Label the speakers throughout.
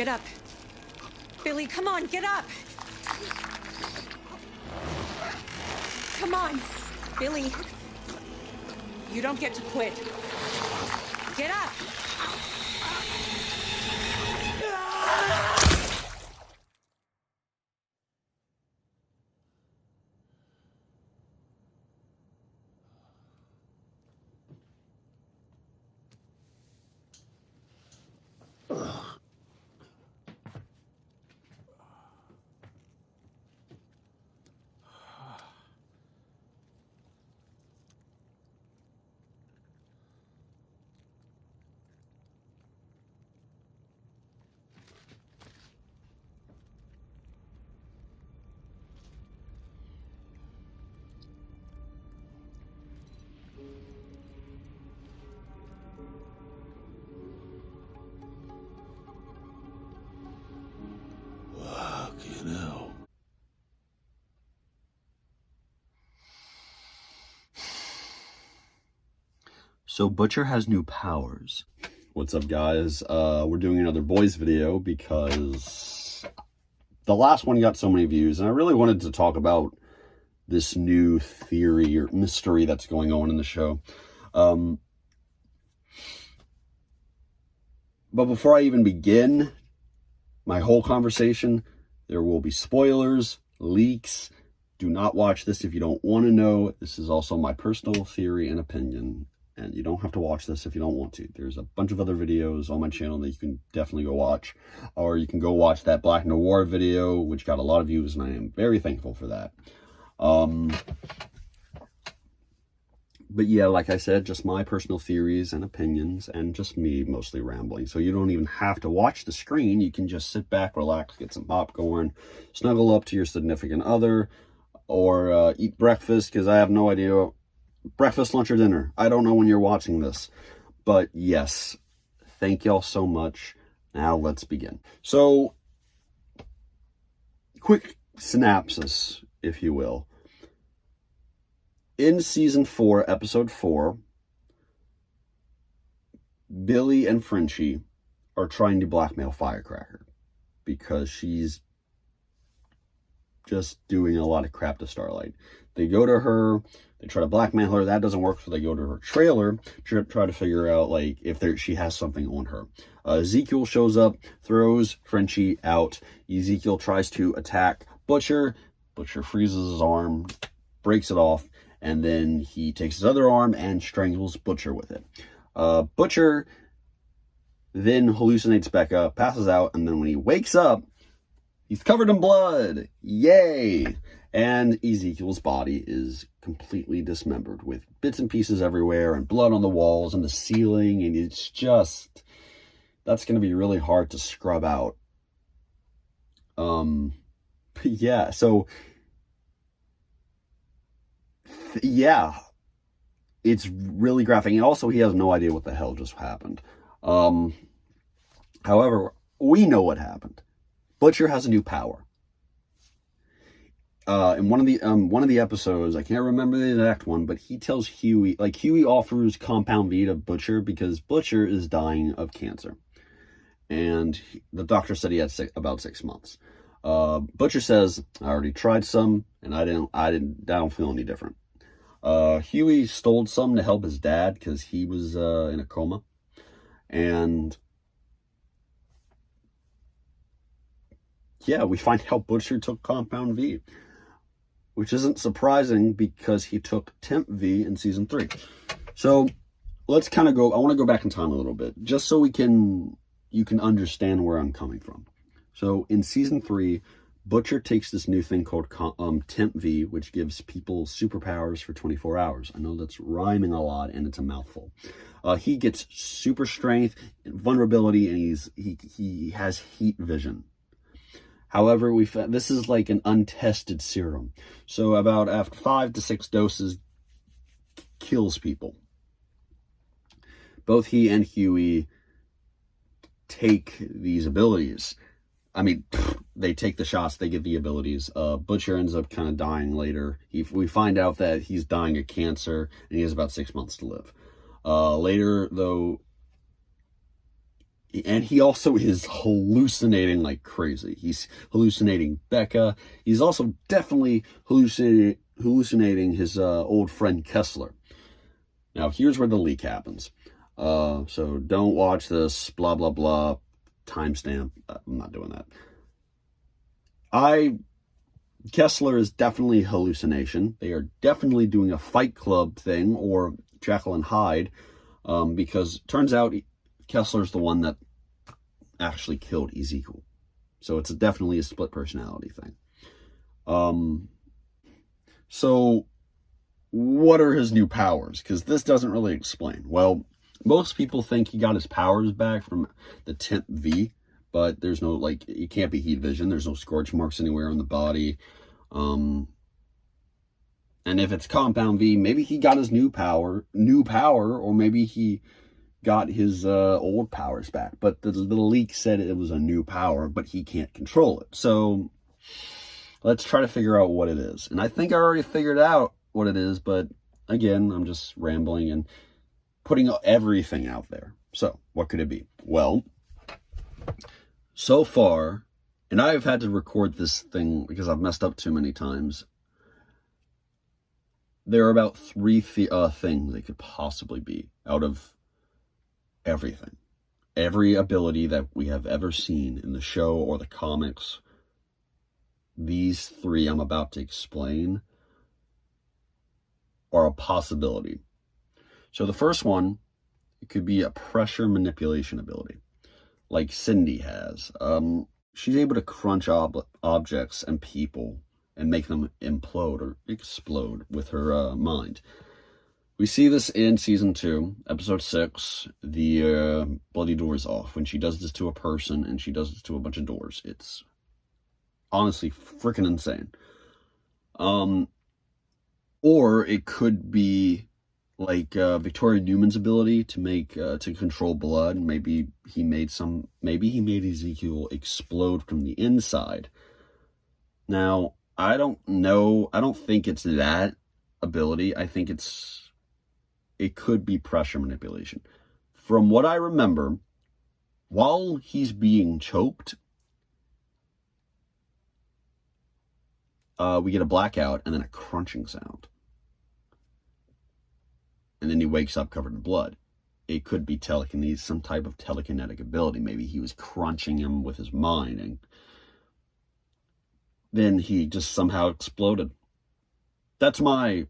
Speaker 1: Get up. Billy, come on, get up. Come on. Billy, you don't get to quit. Get up.
Speaker 2: So Butcher has new powers. What's up, guys? We're doing another boys video because the last one got so many views, and I really wanted to talk about this new theory or mystery that's going on in the show. But before I even begin my whole conversation, there will be spoilers, leaks. Do not watch this if you don't want to know. This is also my personal theory and opinion. And you don't have to watch this if you don't want to. There's a bunch of other videos on my channel that you can definitely go watch. Or you can go watch that Black Noir video, which got a lot of views, and I am very thankful for that. But yeah, like I said, just my personal theories and opinions, and just me mostly rambling. So you don't even have to watch the screen. You can just sit back, relax, get some popcorn, snuggle up to your significant other, or eat breakfast, because I have no idea. Breakfast, lunch, or dinner. I don't know when you're watching this. But yes, thank y'all so much. Now let's begin. So, quick synopsis, if you will. In season 4, episode 4, Billy and Frenchie are trying to blackmail Firecracker because she's just doing a lot of crap to Starlight. They go to her, they try to blackmail her, that doesn't work, so they go to her trailer to try to figure out, like, if she has something on her. Ezekiel shows up, throws Frenchie out. Ezekiel tries to attack Butcher. Butcher freezes his arm, breaks it off, and then he takes his other arm and strangles Butcher with it. Butcher then hallucinates Becca, passes out, and then when he wakes up, he's covered in blood. Yay! And Ezekiel's body is completely dismembered with bits and pieces everywhere and blood on the walls and the ceiling. And it's just, that's going to be really hard to scrub out. But yeah, so yeah, it's really graphic. And also he has no idea what the hell just happened. However, we know what happened. Butcher has a new power. In one of the episodes, I can't remember the exact one, but he tells Huey, like, Huey offers Compound V to Butcher because Butcher is dying of cancer, and the doctor said he had about 6 months. Butcher says, "I already tried some, and I don't feel any different." Huey stole some to help his dad because he was in a coma, and yeah, we find out Butcher took Compound V, which isn't surprising because he took Temp V in season 3. So let's kind of go, I want to go back in time a little bit, just so you can understand where I'm coming from. So in season 3, Butcher takes this new thing called Temp V, which gives people superpowers for 24 hours. I know that's rhyming a lot, and it's a mouthful. He gets super strength, vulnerability, and he has heat vision. However, this is like an untested serum. So about after 5 to 6 doses, kills people. Both he and Huey take these abilities. I mean, they take the shots, they get the abilities. Butcher ends up kind of dying later. We find out that he's dying of cancer, and he has about 6 months to live. Later, though, And he also is hallucinating like crazy. He's hallucinating Becca. He's also definitely hallucinating his old friend Kessler. Now, here's where the leak happens. So don't watch this, blah, blah, blah, timestamp. I'm not doing that. Kessler is definitely hallucination. They are definitely doing a Fight Club thing, or Jekyll and Hyde, because it turns out Kessler's the one that actually killed Ezekiel. So it's definitely a split personality thing. So what are his new powers? Because this doesn't really explain. Well, most people think he got his powers back from the Temp V, but there's no, like, it can't be heat vision. There's no scorch marks anywhere on the body. And if it's Compound V, maybe he got his new power, or maybe he got his old powers back. But the leak said it was a new power, but he can't control it. So let's try to figure out what it is. And I think I already figured out what it is, but again, I'm just rambling and putting everything out there. So what could it be? Well, so far, and I've had to record this thing because I've messed up too many times, there are about 3 things they could possibly be out of everything. Every ability that we have ever seen in the show or the comics, these 3 I'm about to explain are a possibility. So the first one, it could be a pressure manipulation ability, like Cindy has. She's able to crunch objects and people and make them implode or explode with her mind. We see this in season 2, episode 6, the bloody doors off, when she does this to a person and she does this to a bunch of doors. It's honestly freaking insane. Or it could be like Victoria Newman's ability to make to control blood. Maybe he made Ezekiel explode from the inside. Now, I don't know. I don't think it's that ability. I think it could be pressure manipulation. From what I remember, while he's being choked, we get a blackout and then a crunching sound. And then he wakes up covered in blood. It could be telekinesis, some type of telekinetic ability. Maybe he was crunching him with his mind, and then he just somehow exploded. That's my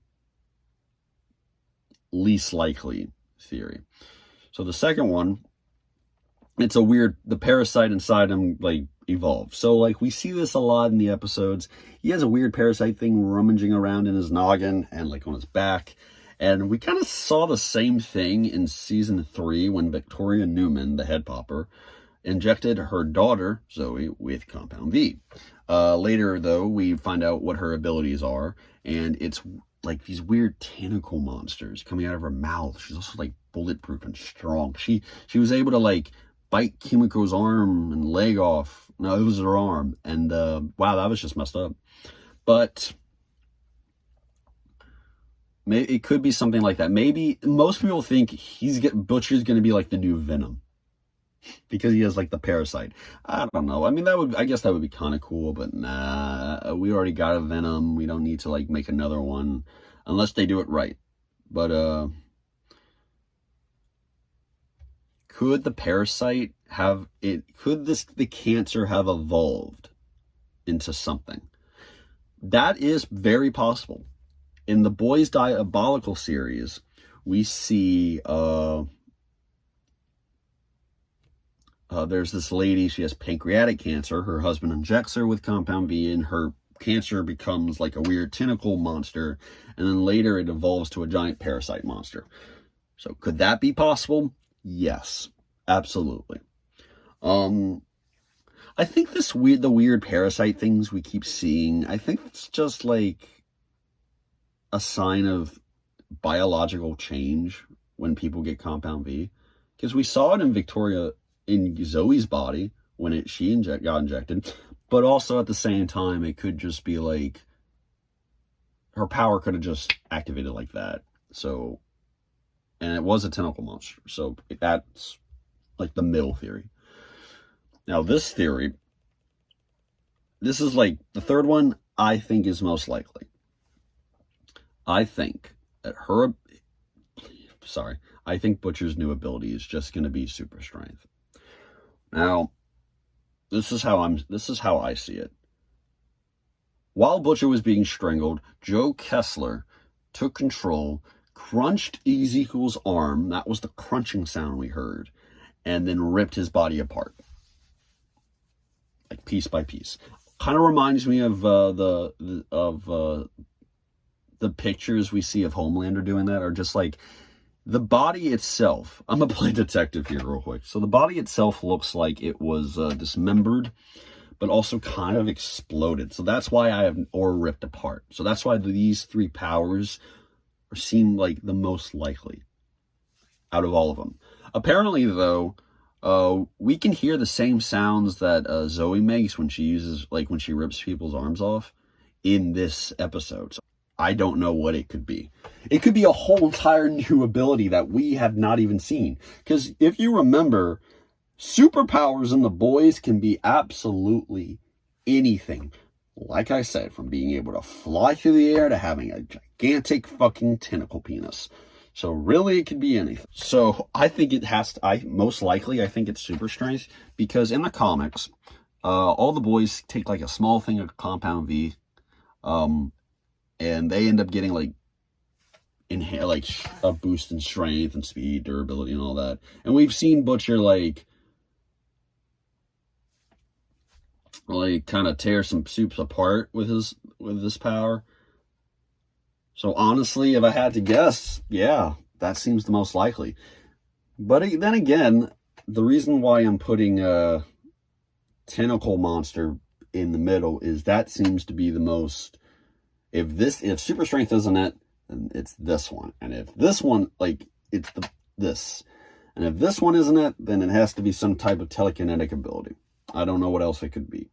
Speaker 2: least likely theory. So the second one, it's a weird, the parasite inside him, like, evolved. So, like, we see this a lot in the episodes. He has a weird parasite thing rummaging around in his noggin and, like, on his back. And we kind of saw the same thing in season 3 when Victoria Newman, the head popper, injected her daughter, Zoe, with Compound V. Later, though, we find out what her abilities are, and it's like these weird tentacle monsters coming out of her mouth. She's also, like, bulletproof and strong. She was able to, like, bite Kimiko's arm and leg off. No, it was her arm. And, wow, that was just messed up. But maybe it could be something like that. Maybe most people think Butcher's going to be like the new Venom because he has like the parasite. I don't know. I mean, I guess that would be kind of cool, but nah, we already got a Venom. We don't need to like make another one unless they do it right. But could the parasite have it? Could the cancer have evolved into something? That is very possible. In the Boys Diabolical series, we see there's this lady, she has pancreatic cancer. Her husband injects her with Compound V, and her cancer becomes like a weird tentacle monster, and then later it evolves to a giant parasite monster. So could that be possible? Yes, absolutely. I think the weird parasite things we keep seeing, I think it's just like a sign of biological change when people get Compound V, because we saw it in Zoe's body when she got injected, but also at the same time it could just be like her power could have just activated like that. So, and it was a tentacle monster, so that's like the middle theory. Now, this theory, this is like the third one, I think is most likely. I think that I think Butcher's new ability is just going to be super strength. Now, this is how I see it. While Butcher was being strangled, Joe Kessler took control, crunched Ezekiel's arm, that was the crunching sound we heard, and then ripped his body apart. Like piece by piece. Kind of reminds me of the pictures we see of Homelander doing that, are just like the body itself. I'm gonna play detective here real quick. So the body itself looks like it was dismembered, but also kind of exploded. So that's why or ripped apart. So that's why these three powers seem like the most likely out of all of them. Apparently, though, we can hear the same sounds that Zoe makes when she rips people's arms off in this episode. So I don't know what it could be. It could be a whole entire new ability that we have not even seen. Because if you remember, superpowers in The Boys can be absolutely anything. Like I said, from being able to fly through the air to having a gigantic fucking tentacle penis. So really, it could be anything. So I think it has to, most likely, I think it's super strength. Because in the comics, all the boys take like a small thing of Compound V. And they end up getting like a boost in strength and speed, durability, and all that. And we've seen Butcher like kind of tear some soups apart with this power. So honestly, if I had to guess, yeah, that seems the most likely. But then again, the reason why I'm putting a tentacle monster in the middle is that seems to be the most. If super strength isn't it, then it's this one. And if this one, it's this. And if this one isn't it, then it has to be some type of telekinetic ability. I don't know what else it could be.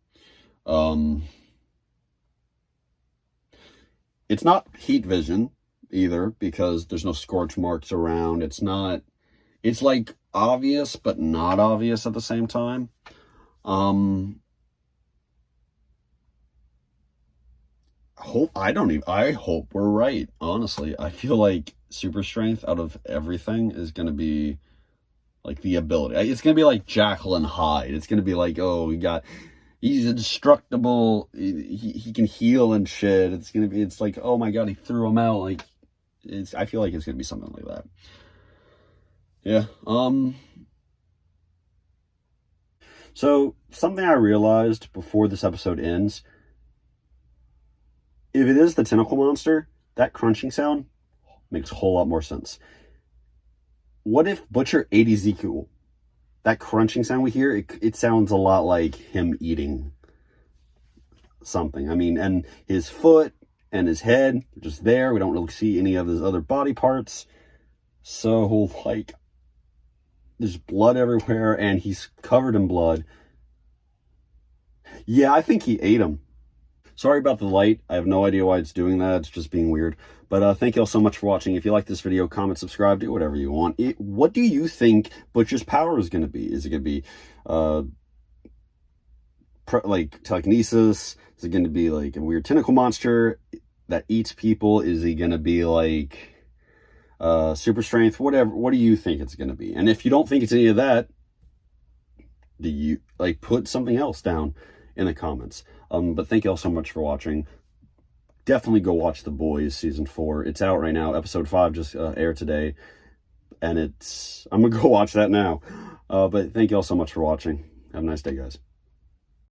Speaker 2: It's not heat vision either, because there's no scorch marks around. It's like obvious, but not obvious at the same time. I hope we're right, honestly. I feel like super strength out of everything is going to be like the ability. It's going to be like Jekyll and Hyde. It's going to be like, oh, he's indestructible. He can heal and shit. It's like, oh my God, he threw him out. Like, I feel like it's going to be something like that. Yeah. So something I realized before this episode ends, if it is the tentacle monster, that crunching sound makes a whole lot more sense. What if Butcher ate Ezekiel? That crunching sound we hear, it sounds a lot like him eating something. I mean, and his foot and his head are just there. We don't really see any of his other body parts. So, there's blood everywhere, and he's covered in blood. Yeah, I think he ate him. Sorry about the light. I have no idea why it's doing that. It's just being weird. But thank you all so much for watching. If you like this video, comment, subscribe, do whatever you want. What do you think Butcher's power is going to be? Is it going to be telekinesis? Is it going to be like a weird tentacle monster that eats people? Is he going to be like super strength? Whatever. What do you think it's going to be? And if you don't think it's any of that, do you put something else down in the comments? But thank you all so much for watching. Definitely go watch The Boys season 4. It's out right now. Episode 5 just aired today, and I'm gonna go watch that now. But thank you all so much for watching. Have a nice day, guys.